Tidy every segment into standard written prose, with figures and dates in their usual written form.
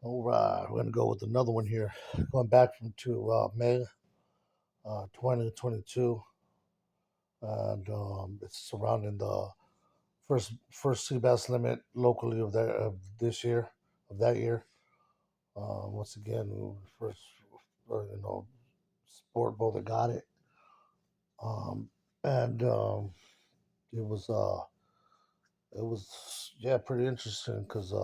All right, we're gonna go with another one here. Going back from to May 2022, and it's surrounding the first Seabass limit locally of this year, of that year. Once again, first sport boat that got it, and it was yeah pretty interesting because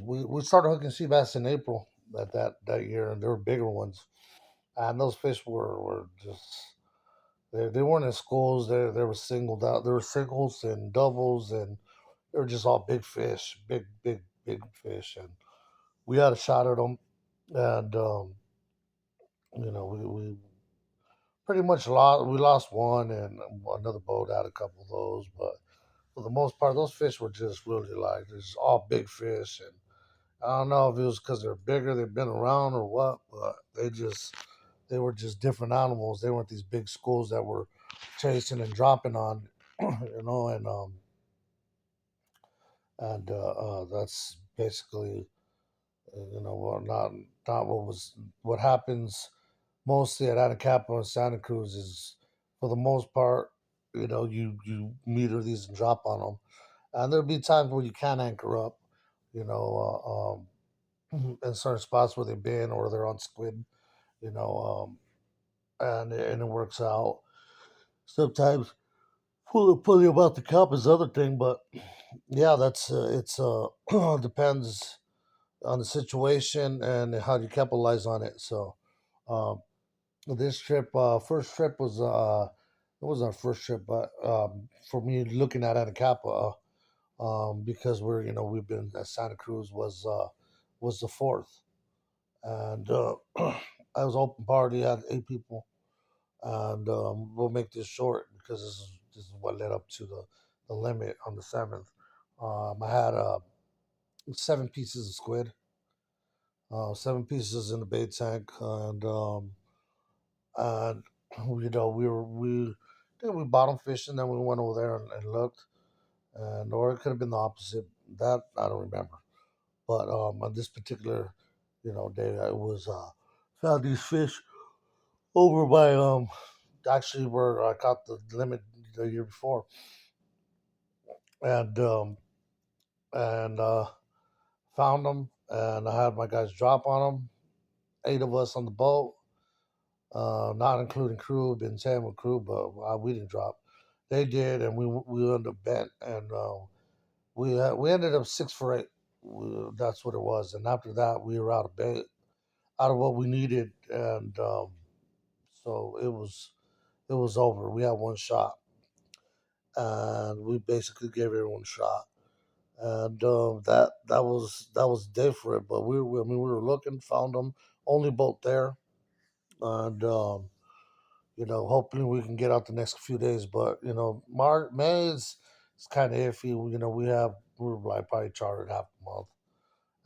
we started hooking sea bass in April that year, and there were bigger ones, and those fish were just they weren't in schools. They were singled out. There were singles and doubles, and they were just all big fish, big fish, and we had a shot at them, and we pretty much lost. We lost one, and another boat had a couple of those, but for the most part, those fish were just really like just all big fish, and I don't know if it was because they're bigger, they've been around or what, but they were just different animals. They weren't these big schools that were chasing and dropping on, and that's basically not what happens mostly at Anacapa and Santa Cruz is for the most part, you meter these and drop on them, and there'll be times where you can anchor up, you know, in certain spots where they've been or they're on squid, you know, and it works out. Sometimes pulling about the cup is the other thing, but yeah, that's it's depends on the situation and how you capitalize on it. So um, this trip, first trip it was our first trip, but for me looking at Anacapa, because we've been at Santa Cruz was the fourth, and I was open party, had 8 people, and we'll make this short because this is what led up to the limit on the seventh. I had 7 pieces of squid, 7 pieces in the bait tank, and we I think we bottom fished and then we went over there and looked, and or it could have been the opposite. That I don't remember, but on this particular day, I was found these fish over by actually where I caught the limit the year before, and found them, and I had my guys drop on them. 8 of us on the boat, not including crew. Been 10 with crew, but we didn't drop. They did, and we ended up bent, and we ended up 6 for 8. That's what it was, and after that we were out of bait, out of what we needed, and so it was over. We had one shot, and we basically gave everyone a shot, and that was different. But I mean, we were looking, found them, only boat there, and hoping we can get out the next few days. But May is kind of iffy. We're like probably chartered half a month,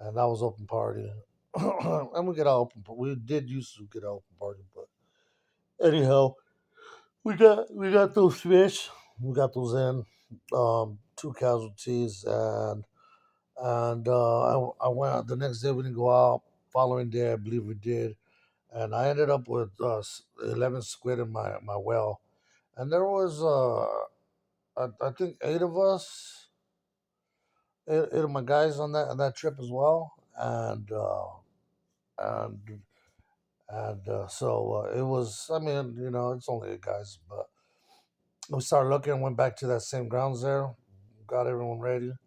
and that was open party, and we get out open. We did used to get out open party, but anyhow, we got those fish. We got those in. 2 casualties, and I went out the next day. We didn't go out. Following day, I believe we did, and I ended up with 11 squid in my well, and there was I think 8 of us, eight of my guys on that trip as well, and so it was. I mean, it's only 8 guys, but we started looking. Went back to that same grounds there, got everyone ready. A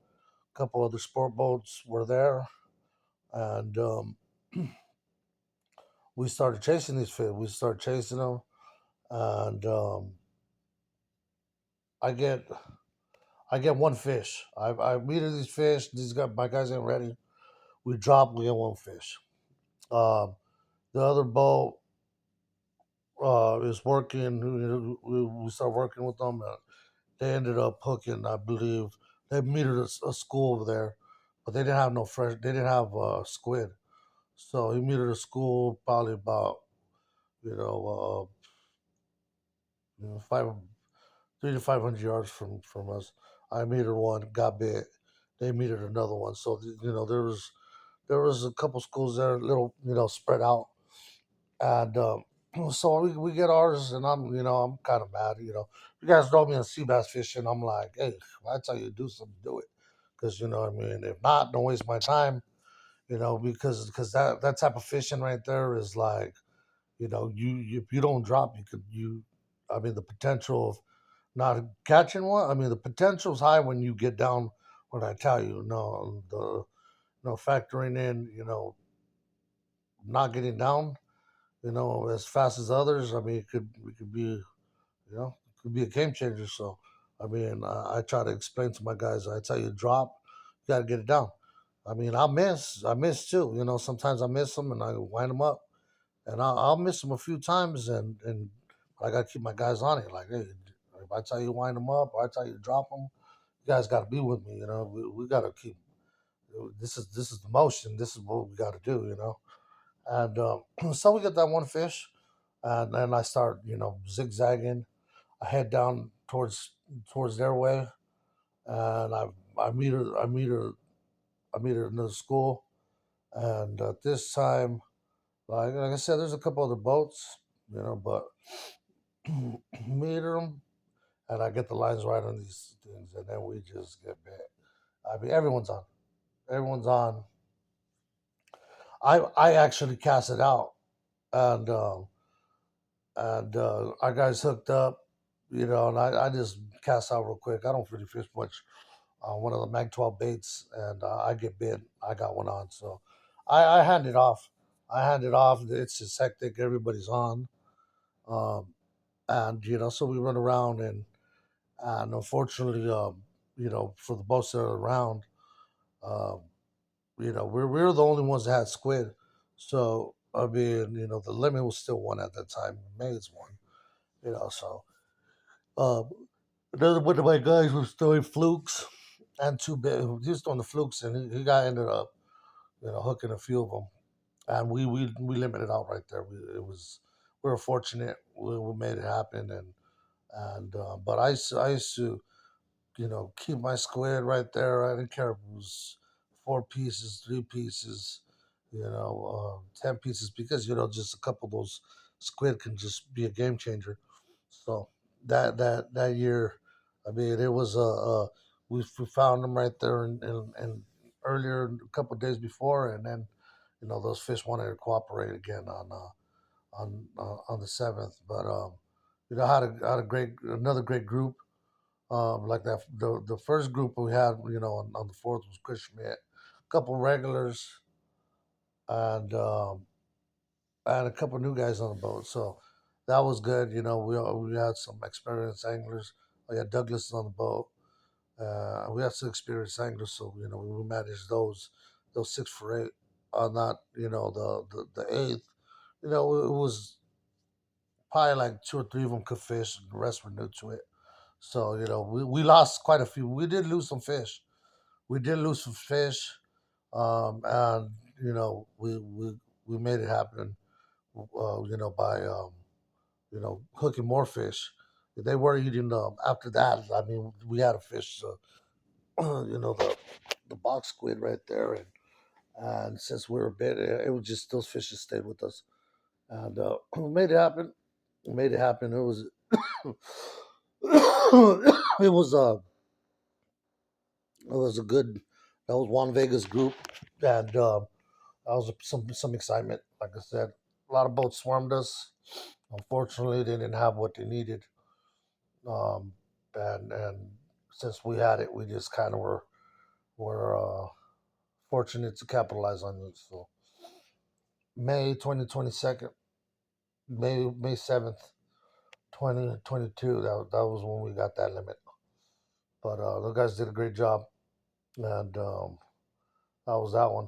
couple other sport boats were there, and we started chasing these fish. We started chasing them, and I get I get one fish. I meter these fish. My guys ain't ready. We drop. We get one fish. Um, the other boat is working. We start working with them. They ended up hooking. I believe they metered a school over there, but they didn't have no fresh. They didn't have squid. So he metered a school probably about you know, five 300 to 500 yards from us. I metered one, got bit. They metered another one. So there was there was a couple schools there, little spread out, and so we get ours, and I'm kind of mad. You guys throw me in Seabass fishing. I'm like, hey, if I tell you to do something, do it, because you know what I mean. If not, don't waste my time. Because that type of fishing right there is like, if you don't drop, I mean, the potential of not catching one. I mean, the potential is high when you get down. When I tell you, no, factoring in, not getting down, as fast as others. I mean, it could be, it could be a game changer. So, I mean, I try to explain to my guys. I tell you, drop, you got to get it down. I mean, I miss too. Sometimes I miss them and I wind them up, and I'll miss them a few times, and I got to keep my guys on it. Like, hey, if I tell you wind them up, or I tell you drop them, you guys got to be with me. We got to keep. This is the motion. This is what we got to do. And so we get that one fish, and then I start, zigzagging. I head down towards their way, and I meet her. I meet her in the school, and this time, like I said, there's a couple other boats, but meet them, and I get the lines right on these things, and then we just get bit. I mean, everyone's on. Everyone's on. I actually cast it out, and our guys hooked up, and I just cast out real quick. I don't really fish much. One of the Mag 12 baits, and I get bit. I got one on, so I hand it off. I hand it off. It's just hectic. Everybody's on, um, and so we run around, and unfortunately, for the boats that are around, um, we're the only ones that had squid. So I mean, the limit was still one at that time. May's one. So um, another one of my guys was throwing flukes and two bit. He was throwing the flukes, and he got ended up, hooking a few of them, and we limited out right there. We were fortunate. We made it happen, and but I used to, keep my squid right there. I didn't care if it was 4 pieces, 3 pieces, 10 pieces, because just a couple of those squid can just be a game changer. So that year, I mean, it was we found them right there, and earlier a couple of days before, and then those fish wanted to cooperate again on the 7th. But had a great another great group. Like that, the first group we had, on the 4th was Chris Schmidt, a couple regulars, and and a couple new guys on the boat. So that was good. We had some experienced anglers. We had Douglas on the boat. We had some experienced anglers, so we managed those 6 for 8. Not the eighth. It was probably like two or three of them could fish, and the rest were new to it. So we lost quite a few. We did lose some fish. We did lose some fish, and we made it happen. By hooking more fish. They were eating after that. I mean, we had a fish, the box squid right there, and since we were bit, it was just those fishes stayed with us, and we made it happen. We made it happen. It was it was it was a good. That was Juan Vega's group, and that was some excitement. Like I said, a lot of boats swarmed us. Unfortunately, they didn't have what they needed, um, and since we had it, we just kind of were fortunate to capitalize on it. So May 2022, May 7th, 2022. That was when we got that limit. But the guys did a great job, and that was that one.